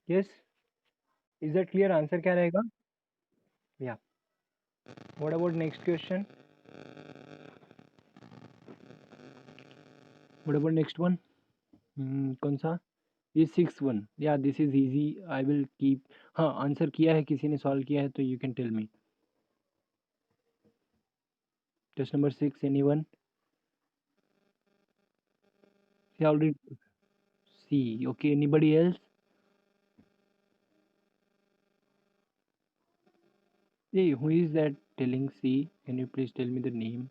Yes, is that clear? Answer क्या रहेगा? Yeah. What about next question? What about next one? कौन सा? ये 6 1. Yeah, this is easy. I will keep. हाँ, answer किया है, किसी ने सॉल्व किया है तो you can tell me. Test number 6. Anyone? See already. C. Okay. Anybody else? Hey, who is that telling C? Can you please tell me the name?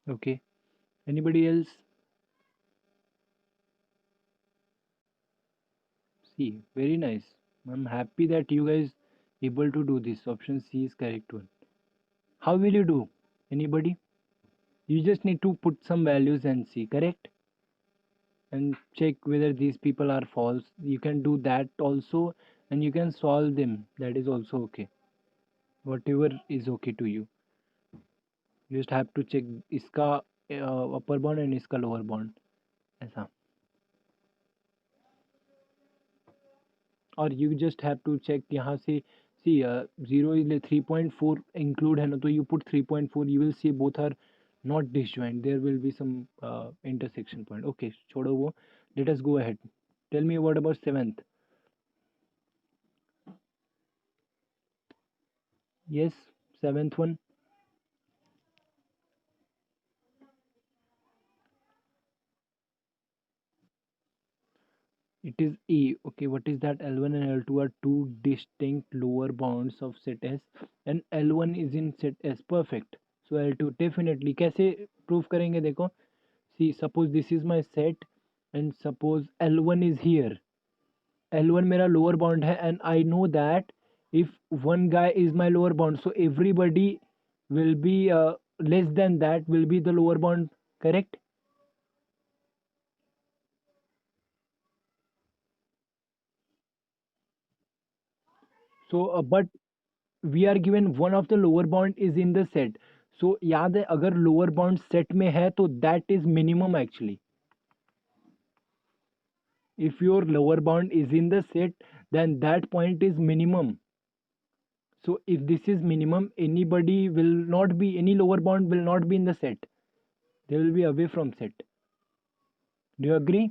Okay. Anybody else? C. Very nice. I'm happy that you guys able to do this. Option C is correct one. How will you do? Anybody? You just need to put some values and see, correct? And check whether these people are false. You can do that also, and you can solve them. That is also okay. Whatever is okay to you. You just have to check इसका upper bound and इसका lower bound. ऐसा. और you just have to check यहाँ से see 0 is 3.4 include है ना, तो you put 3.4, you will see both are not disjoint. There will be some intersection point. Okay, छोड़ो वो. Let us go ahead. Tell me what about seventh? Yes, seventh one. It is E. Okay, what is that? L1 and L2 are two distinct lower bounds of set S, and L1 is in set S. Perfect. So L2 definitely. कैसे prove करेंगे देखो. See, suppose this is my set, and suppose L1 is here. L1 मेरा lower bound है, and I know that if one guy is my lower bound, so everybody will be less than that will be the lower bound. Correct? So, but we are given one of the lower bound is in the set. So याद है अगर lower bound set में है तो that is minimum actually. If your lower bound is in the set, then that point is minimum. So if this is minimum, anybody will not be, any lower bound will not be in the set. They will be away from set. Do you agree?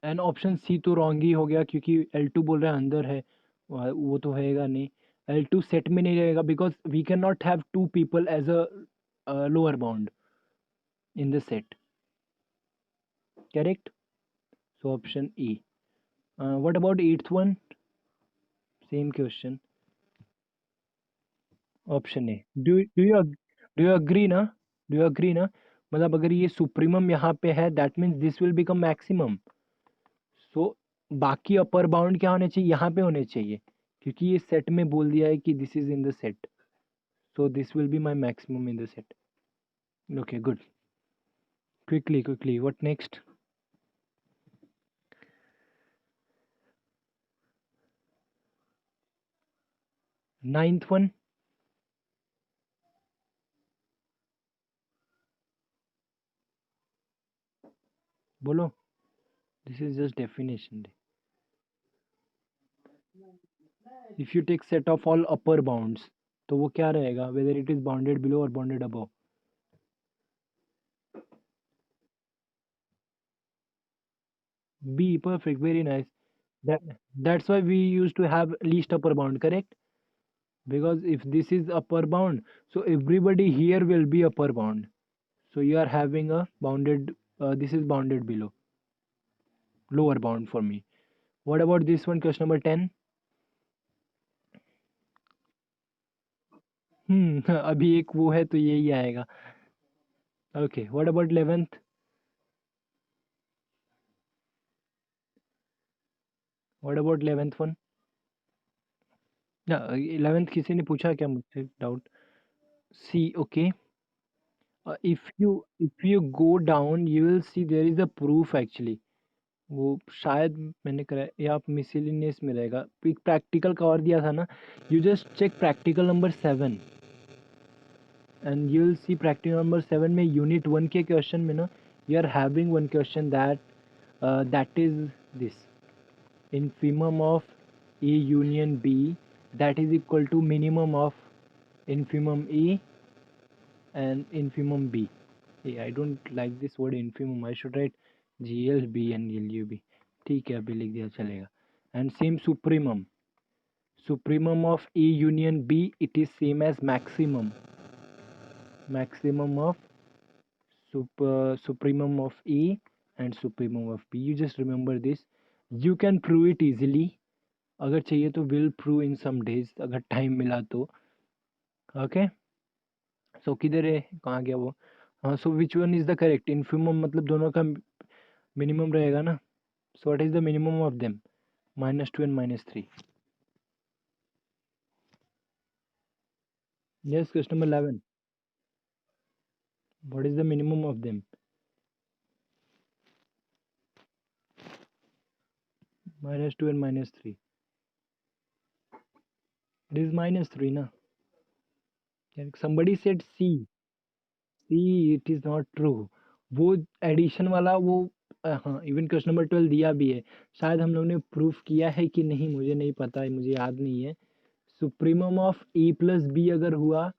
And option C तो wrong ही हो गया क्योंकि L2 बोल रहा है अंदर है. वो तो होएगा नहीं. L2 सेट में नहीं रहेगा because we can not have two people as a lower bound in the set. Correct. So option E. What about eighth one? Same question. Option A. Do you agree ना? Do you agree ना? मतलब अगर ये supremum यहाँ पे है that means this will become maximum. So बाकी upper bound क्या होने चाहिए? यहाँ पे होने चाहिए क्योंकि ये सेट में बोल दिया है कि this is in the set. So this will be my maximum in the set. Okay good. Quickly what next? Ninth one. बोलो. This is just definition. If you take set of all upper bounds तो वो क्या रहेगा? Whether it is bounded below और bounded above. B. Perfect. Very nice. That that's why we used to have least upper bound, correct? Because if this is upper bound, so everybody here will be upper bound. So you are having a bounded. This is bounded below, lower bound for me. What about this one? Question number 10. अभी एक वो है तो यही आएगा. Okay. What about 11th? What about 11th one? Yeah, 11th किसी ने पूछा क्या मुझसे doubt? C. Okay. If you go down, you will see there is a proof actually. वो शायद मैंने करा या आप मिसलिनियस में रहेगा. एक प्रैक्टिकल का और दिया था ना. You just check practical number 7 and you will see practical number 7 में यूनिट 1 के क्वेश्चन में ना You are having one question that is this: infimum of A union B that is equal to minimum of infimum A and infimum B. Hey, I don't like this word infimum. I should write GLB and LUB. ठीक है अभी लिख दिया चलेगा. And same supremum. Supremum of A union B, it is same as maximum. Maximum of supremum of A and supremum of B. You just remember this. You can prove it easily. अगर चाहिए तो will prove in some days अगर time मिला तो. Okay. So किधर है कहाँ गया वो. हाँ so which one is the correct? Infimum मतलब दोनों का minimum रहेगा ना. So what is the minimum of them? -2 and -3. Yes, question number 11. What is the minimum of them? -2 and -3. It is -3 na. Somebody said C. C, it is not true. वो addition वाला वो हाँ even question number 12 दिया भी है. शायद हम लोग ने प्रूफ किया है कि नहीं मुझे नहीं पता है, मुझे याद नहीं है. Supremum of A plus B अगर हुआ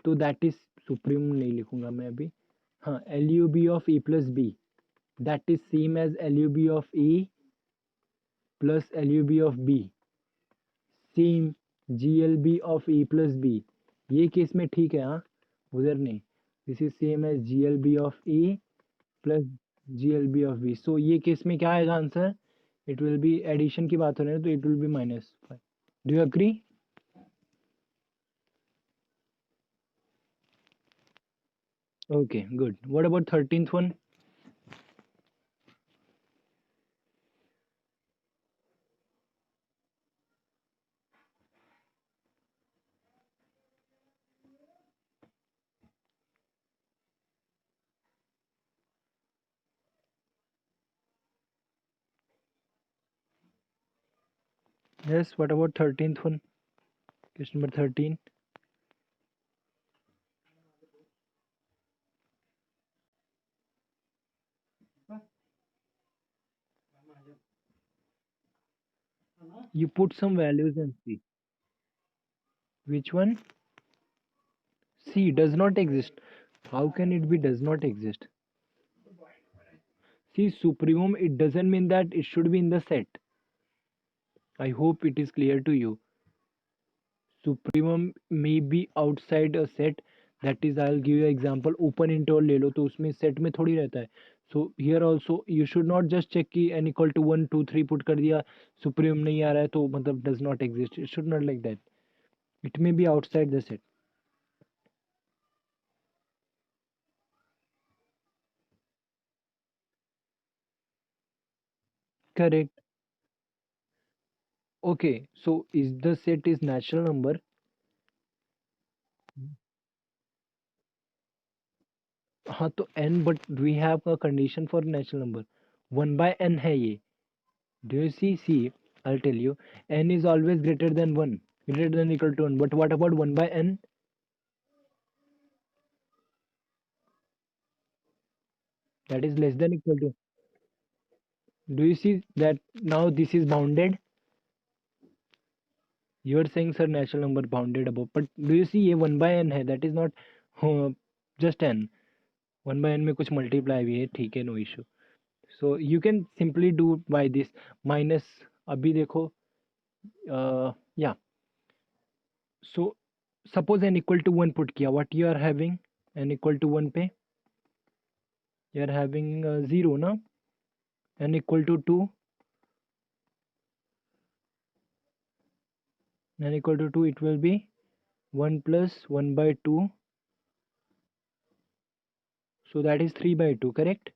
तो दैट इज सुप्रीमम नहीं लिखूंगा मैं अभी. हाँ L U B of A plus B that is same as L U B of A plus L U B of B. Same G L B of A plus B. ये case में ठीक है हाँ, उधर नहीं. This is same as G L B of A plus G L B of B. So ये case में क्या आएगा answer? It will be addition की बात हो रही है तो it will B -5. Do you agree? Okay, good. What about 13th one? Yes, what about 13th one? Question number 13. You put some values and see. Which one? C does not exist. How can it be does not exist? See, supremum, it doesn't mean that it should be in the set. I hope it is clear to you. Supremum may be outside a set. That is, I'll give you an example. Open interval ले लो तो उसमें set में थोड़ी रहता है. So here also you should not just check कि n equal to 1 2 3 put कर दिया supremum नहीं आ रहा है तो मतलब does not exist. It should not like that. It may be outside the set. Correct. Okay, so is the set is natural number? हाँ तो n but we have a condition for natural number. 1 by n है ये. Do you see? See, I'll tell you. N is always greater than 1, greater than equal to 1. But what about 1 by n? That is less than equal to. Do you see that now this is bounded? You are saying sir natural number bounded above. But do you see ये 1 by n है? That is not just n. 1 by n में कुछ multiply भी है, ठीक है, no issue. So you can simply do by this minus. अभी देखो yeah. So suppose n equal to 1 put किया, what you are having? n equal to 1 पे you are having 0 ना. n equal to 2, n equal to 2 it will be 1 plus 1 by 2, so that is 3 by 2, correct?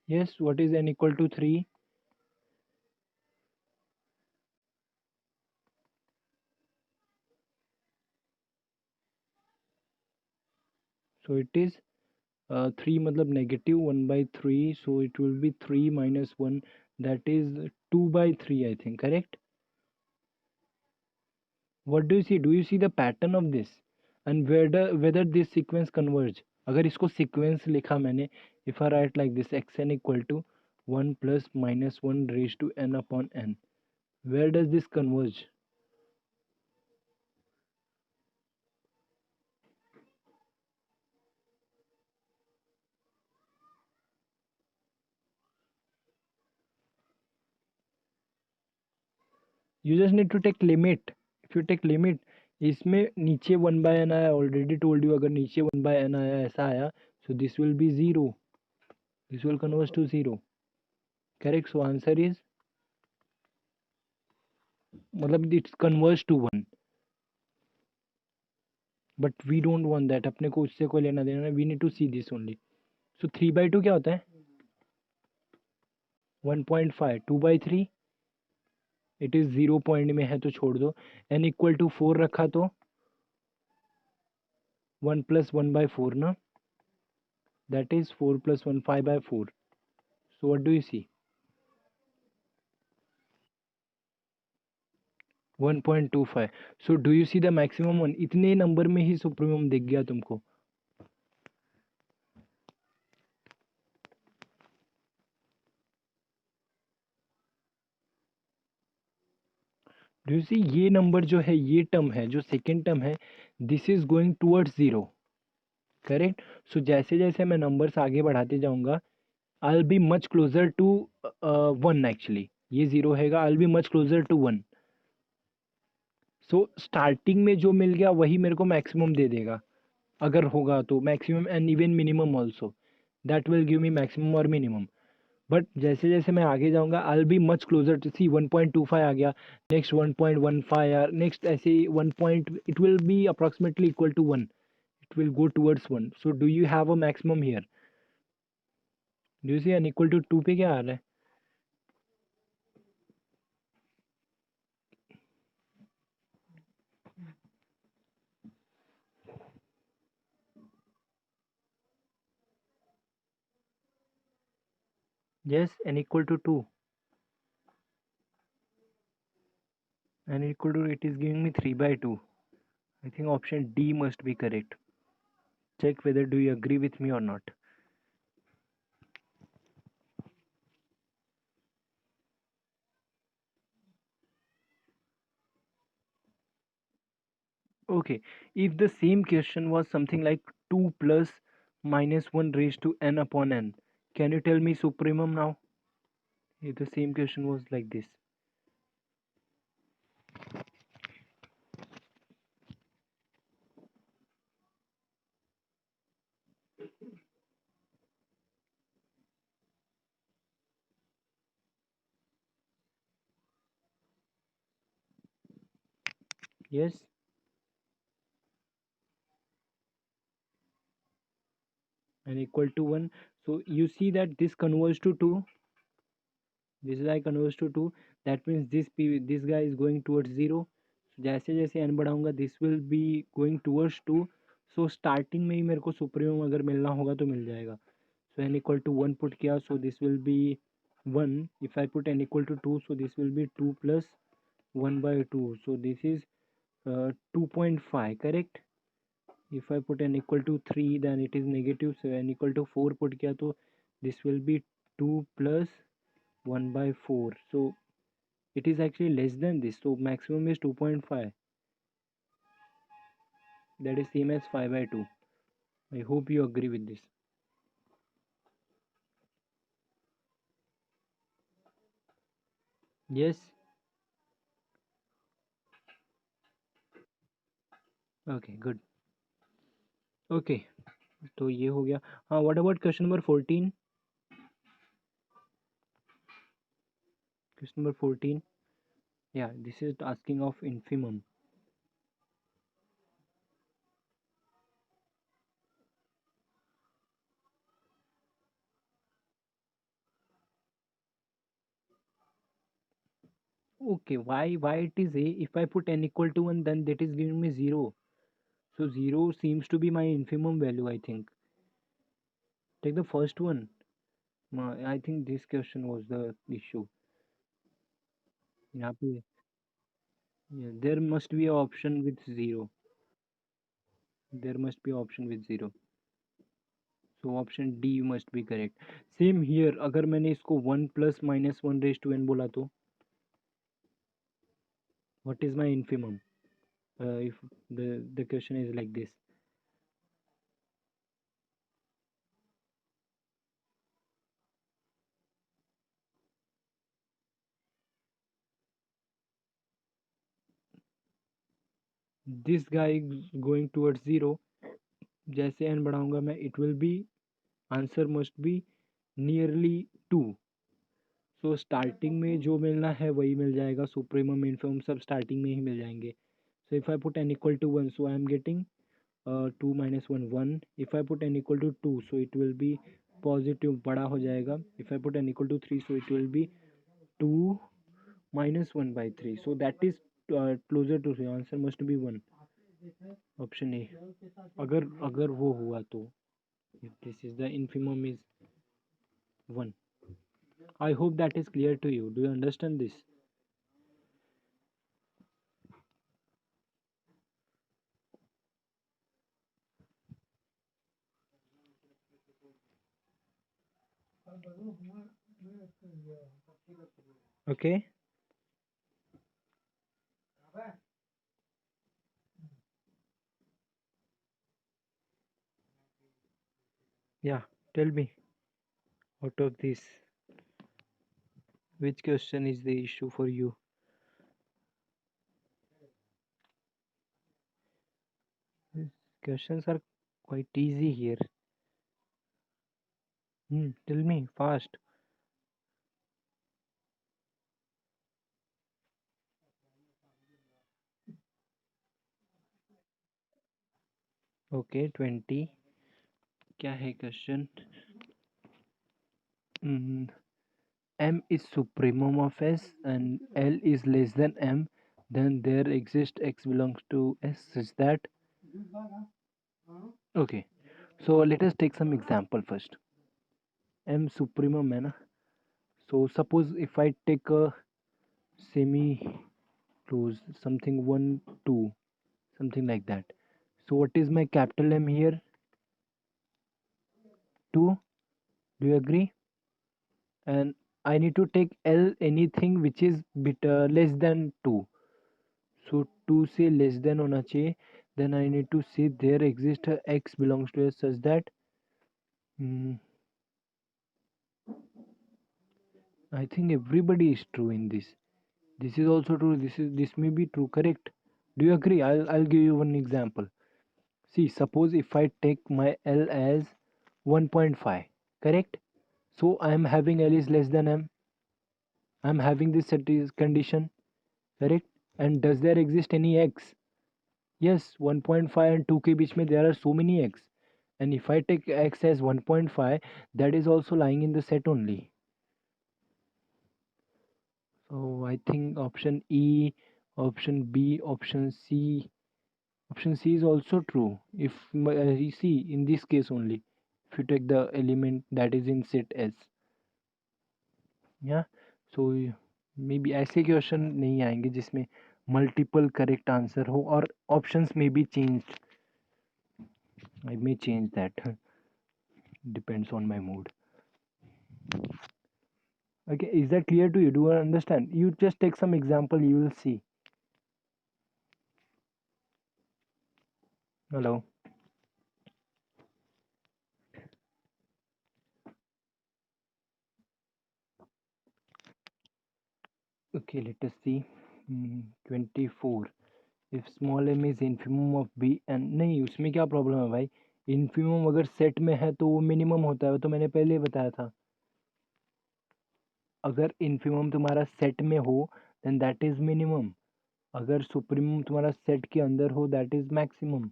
Yes, what is n equal to 3? So it is 3 matlab negative 1 by 3, so it will be 3 minus 1, that is 2 by 3 I think, correct? What do you see? Do you see the pattern of this? and whether this sequence converge. अगर इसको sequence लिखा मैंने, if I write like this, xn equal to 1 plus minus 1 raised to n upon n, where does this converge? You just need to take limit. If you take limit, इसमें नीचे 1 by n आया, already told you, अगर नीचे 1 by n आया, ऐसा आया, so this will be 0. This will converge to 0. Correct. So answer is, मतलब it's converge to 1. But we don't want that. अपने को उससे कोई लेना देना. We need to see this only. So 3/2 क्या होता है? 1.5. 2/3 इट इज 0 पॉइंट में है तो छोड़ दो. n इक्वल टू 4 रखा तो 1 plus 1/4 ना, that is 4 plus 1, 5/4. So what do you see? 1.25. So do you see the maximum one? इतने नंबर में ही सुप्रीमम दिख गया तुमको. डू यू सी, ये नंबर जो है, ये टर्म है, जो सेकेंड टर्म है, this is going towards 0. Correct. So जैसे जैसे मैं नंबर्स आगे बढ़ाते जाऊंगा, I will be much closer to 1 actually. ये 0 हैगा, I will be much closer to 1. So starting में जो मिल गया वही मेरे को मैक्सिमम दे देगा, अगर होगा तो maximum and even minimum also. That will give me maximum और मिनिमम. बट जैसे जैसे मैं आगे जाऊंगा, I will be much closer to see. 1.25 आ गया, नेक्स्ट 1.15 यार, नेक्स्ट ऐसे 1 point, it will be approximately equal to 1. It will go towards 1. So do you have a maximum here? Do you see n equal to 2 पे क्या आ रहा है? Yes, n equal to 2. N equal to, it is giving me 3/2. I think option D must be correct. Check whether do you agree with me or not. Okay, if the same question was something like 2 plus minus 1 raised to n upon n, can you tell me supremum now? If the same question was like this. Yes, and equal to 1. So you see that this converges to 2. This is I converges to 2. That means this guy is going towards 0. So जैसे जैसे n बढ़ाऊंगा, this will be going towards 2. So starting में ही मेरे को supremum अगर मिलना होगा तो मिल जाएगा. So n equal to 1 put किया, so this will be 1. If I put n equal to 2, so this will be 2 plus 1/2. So this is 2.5, correct. If I put n equal to 3, then it is negative. So n equal to 4 put किया तो this will be 2 plus 1/4. So it is actually less than this. So maximum is 2.5. That is same as 5/2. I hope you agree with this. Yes. Okay, good. Okay, तो ये हो गया. हाँ, what about question number 14? Question number 14. Yeah, this is asking of infimum. Okay, why it is a? If I put n equal to 1, then that is giving me 0. So 0 seems to be my infimum value, I think. Take the first one. I think this question was the issue. यहाँ पे, yeah, there must be an option with 0. there must be option with zero. So option D must be correct. Same here, अगर मैंने इसको 1 plus minus 1 raised to n बोला तो what is my infimum? If the question is like this. This guy is going towards zero. जैसे n बढ़ाऊंगा मैं, it will be answer must be nearly 2. So starting में जो मिलना है वही मिल जाएगा, सुप्रीमम इन्फिमम सब स्टार्टिंग में ही मिल जाएंगे. So if I put n equal to 1, so I am getting 2 minus 1 1. If I put n equal to 2, so it will be positive बड़ा हो जाएगा. If I put n equal to 3, so it will be 2 minus 1 by 3. So that is closer to 3. Answer must be 1. Option A. अगर अगर वो हुआ तो, if this is the infimum is 1. I hope that is clear to you. Do you understand this? Okay. Yeah. Tell me, out of this, which question is the issue for you? These questions are quite easy here. Tell me fast. Okay, 20. क्या है question? M is supremum of S and L is less than M, then there exists X belongs to S such that. Okay, so let us take some example first. M supremum है ना, so suppose if I take a semi close something 1 2 something like that, so what is my capital M here? 2. Do you agree? And I need to take L anything which is less than 2. So 2 से less than होना चाहिए. Then I need to say there exists a x belongs to S such that I think everybody is true in this. This is also true. This may be true. Correct. Do you agree? I'll give you one example. See, suppose if I take my L as 1.5, correct? So I am having L is less than M. I am having this condition, correct? And does there exist any x? Yes, 1.5 and 2 के बीच में there are so many x. And if I take x as 1.5, that is also lying in the set only. So I think option E, option B, option C. Option C is also true. If you see in this case only, if you take the element that is in set S. Yeah. So maybe ऐसे question नहीं आएंगे जिसमें multiple correct answer हो और options में भी changed. I may change that. Depends on my mood. Okay, is that clear to you? Do you understand? You just take some example, you will see. Hello. Okay, let us see. 24. If small m is infimum of b and नहीं उसमें क्या problem है भाई. Infimum अगर set में है तो वो मिनिमम होता है, तो मैंने पहले ही बताया था. अगर इन्फिमम तुम्हारा सेट में हो देन दैट इज मिनिमम. अगर सुप्रीमम तुम्हारा सेट के अंदर हो that is maximum.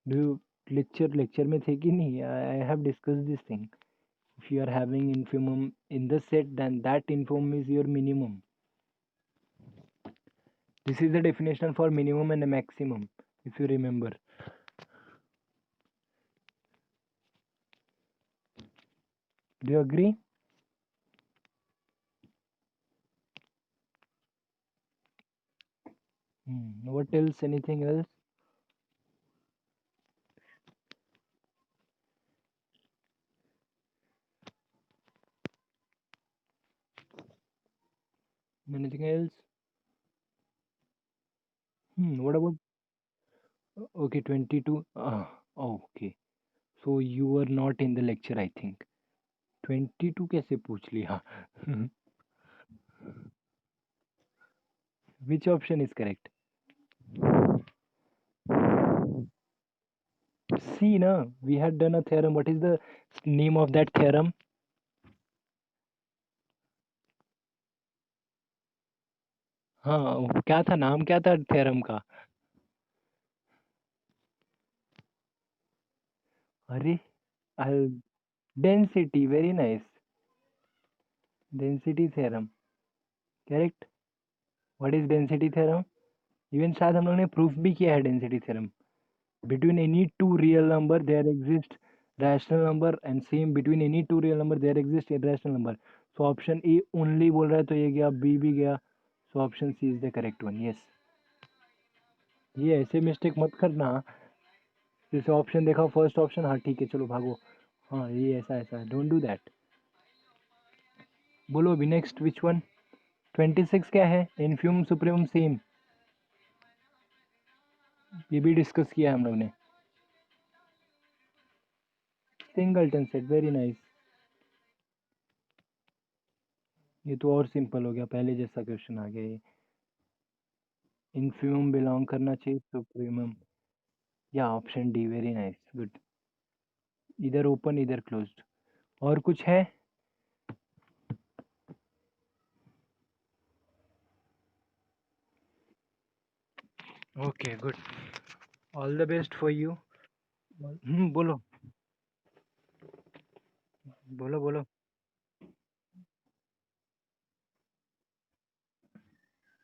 Do lecture में थे कि नहीं? I have discuss this thing. If you are having infimum in the set, then that infimum is your minimum. This is the definition for minimum and maximum, if you remember. Do you agree? What else? Anything else? Anything else? What about okay, 22? Okay. So you were not in the lecture, I think. 22 कैसे पूछ लिया? Which option is correct? See, na, we had done a theorem. What is the name of that theorem? हाँ, क्या था नाम क्या था theorem का? अरे density, very nice. Density theorem, correct. What is density theorem? Even शायद हम लोग ने प्रूफ भी किया है density theorem. Between any two real number there exists rational number and same between any two real number there exists irrational number. So option A only बोल रहा है तो ये गया, B भी गया, so option C is the correct one. Yes, ये ऐसे मिस्टेक मत करना। जैसे ऑप्शन देखा फर्स्ट ऑप्शन, हाँ ठीक है चलो भागो, हाँ ये ऐसा ऐसा, डोंट डू दैट। बोलो अभी नेक्स्ट विच वन? 26 क्या है? इन्फ्यूम सुप्रीम सेम, ये भी डिस्कस किया हम लोग ने। Singleton set, very nice. ये तो और सिंपल हो गया, पहले जैसा क्वेश्चन आ गया ये। इन्फिमम बिलोंग करना चाहिए सुप्रीमम, या option D, very nice, good. इधर ओपन इधर क्लोज्ड। और कुछ है? Okay good, all the best for you. बोलो बोलो बोलो।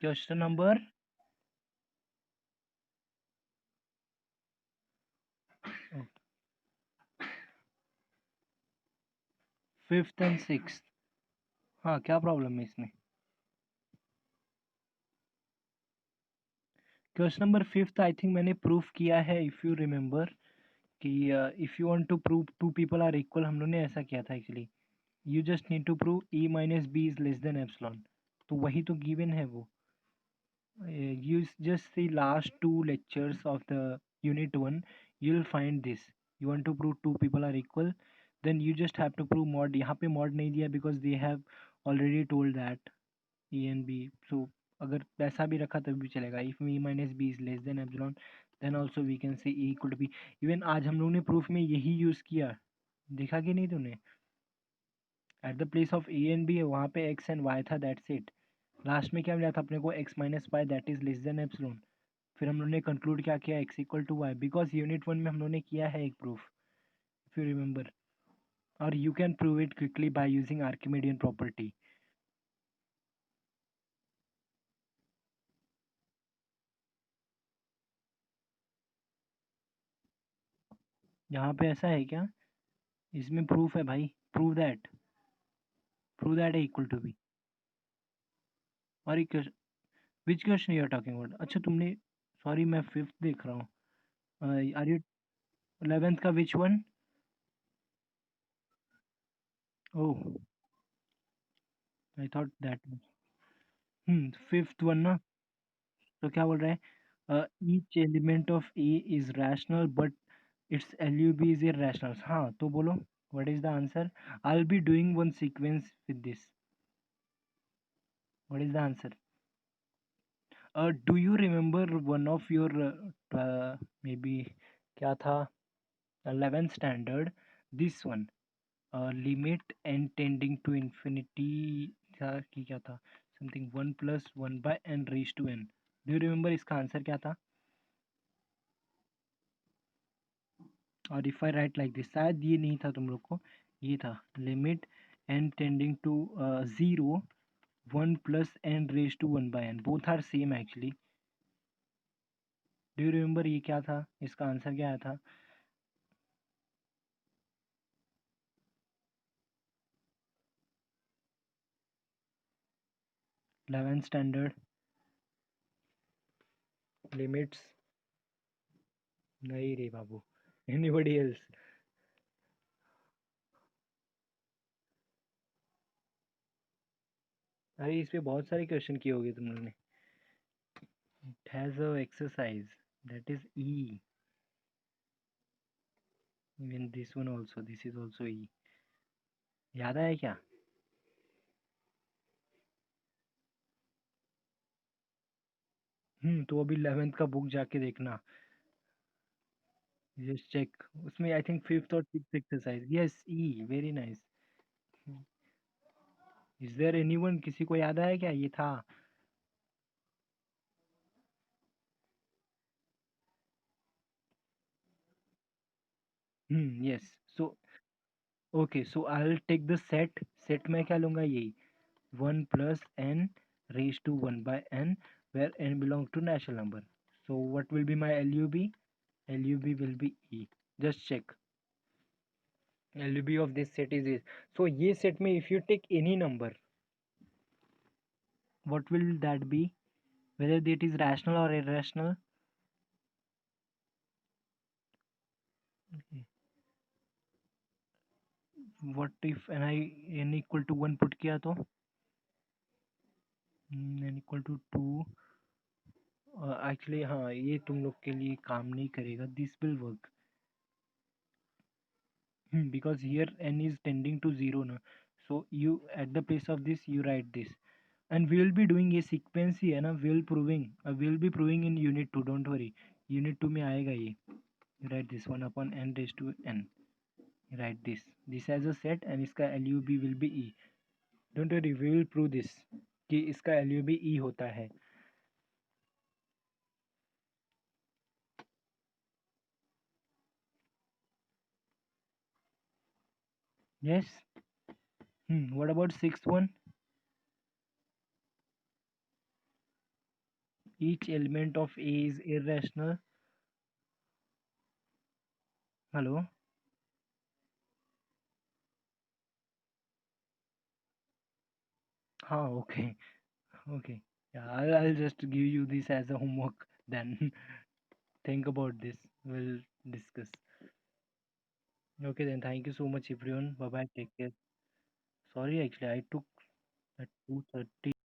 Question number fifth and six, हाँ क्या प्रॉब्लम है इसमें? Question number fifth I think मैंने प्रूफ किया है, इफ़ यू रिमेम्बर, कि if you want to prove two people are equal, हम लोग ने ऐसा किया था actually. You just need to prove e minus B is less than epsilon, तो वही तो गिवन है वो। You just see last two lectures of the unit 1, you'll find this. You want to prove two people are equal, then you just have to prove mod। यहाँ पे mod नहीं दिया because they have already told that e and b, so अगर ऐसा भी रखा तब भी चलेगा। if e minus b is less than epsilon then also we can say e equal to b। Even आज हम लोग ने प्रूफ में यही यूज किया, देखा कि नहीं तूने? At the place of A and B वहाँ पे x एंड y था, दैट्स इट। लास्ट में क्या मिला था अपने को? x minus y that is less than epsilon. फिर हम लोग ने कंक्लूड क्या किया? x equal to y, because unit one में हम लोग ने किया है एक प्रूफ, इफ यू रिमेंबर। और you can prove it quickly by using Archimedean property. यहाँ पे ऐसा है क्या? इसमें प्रूफ है भाई, prove that A equal to B. और एक which question you are talking about? अच्छा तुमने, सॉरी मैं फिफ्थ देख रहा हूँ। आर यू 11th का which one? Oh, I thought that. Fifth one ना? तो क्या बोल रहा है? Each element of A is rational but it's LUB is irrational। हाँ तो बोलो, what is the answer? I'll be doing one sequence with this। What is the answer? Do you remember one of your maybe क्या था 11th standard, this one, limit n tending to infinity था कि क्या था, something 1 plus 1 by n raised to n। Do you remember इसका answer क्या था? और if I write like this, शायद ये नहीं था तुम लोग को, ये था limit n tending to 0 1 plus n raised to 1 by n, both are same actually। Do you remember ये क्या था, इसका आंसर क्या आया था? 11th standard limits. नहीं रे बाबू, एनीबडी एल्स? अरे इस पे बहुत सारे क्वेश्चन किए होगे तुम लोग ने. It has a exercise that is E. Even this one also. This is also E. याद आया क्या? तो अभी 11th का बुक जाके देखना. Just check. उसमें आई थिंक फिफ्थ और six exercise. Yes E. Very nice. Is there anyone, किसी को याद आया क्या ये था? Yes. So okay, so I will take the set. Set में क्या लूंगा? यही 1 plus n raised to 1 by n, where n belongs to natural number. So what will be my LUB? LUB will be E. Just check. LUB of this set is. So ये set में if you take any number, what will that be? Whether it is rational or irrational. Okay. What if n equal to 1 put किया तो? n equal to 2. Actually हाँ, ये तुम लोग के लिए काम नहीं करेगा. This will work. Because here n is tending to 0 ना. So you at the place of this you write this. And we will be doing a sequence ही है ना. We will be proving in unit 2. Don't worry. Unit 2 में आएगा ये. You write this 1 upon n raised to n. You write this. This as a set and इसका LUB will be E. Don't worry, we will prove this कि इसका LUB E होता है. Yes. What about sixth one? Each element of A is irrational. Hello. हाँ, okay. Okay. Yeah, I'll just give you this as a homework then. Think about this. We'll discuss. Okay, then thank you so much, everyone. Bye bye. Take care. Sorry, actually, I took at 2:30.